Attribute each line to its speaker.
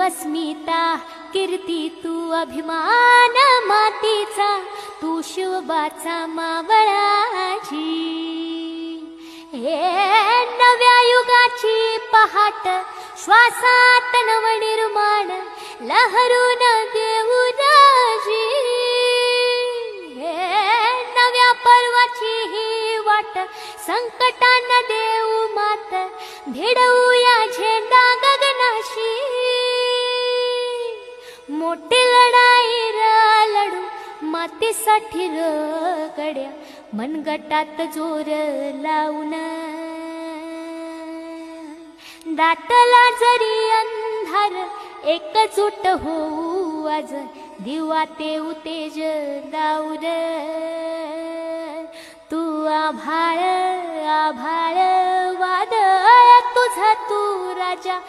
Speaker 1: अस्मिता कीर्ती तू अभिमान मातीचा तू शिवबाचा मावळाची हे नव्या युगाची पहाट श्वासात नवनिर्माण लहरून देऊ राजी हे नव्या पर्वाची ही वाट संकटांना देऊ मात भिडवूया झेंडा गगनाशी मोठी लढाई लढू मातीसाठी गड्या मनगटात जोर लावून दाटला जरी अंधार एकजूट होऊ आज दिवा ते उतेज दाऊर तू आभाळ आभाळ वादळ तुझा तू राजा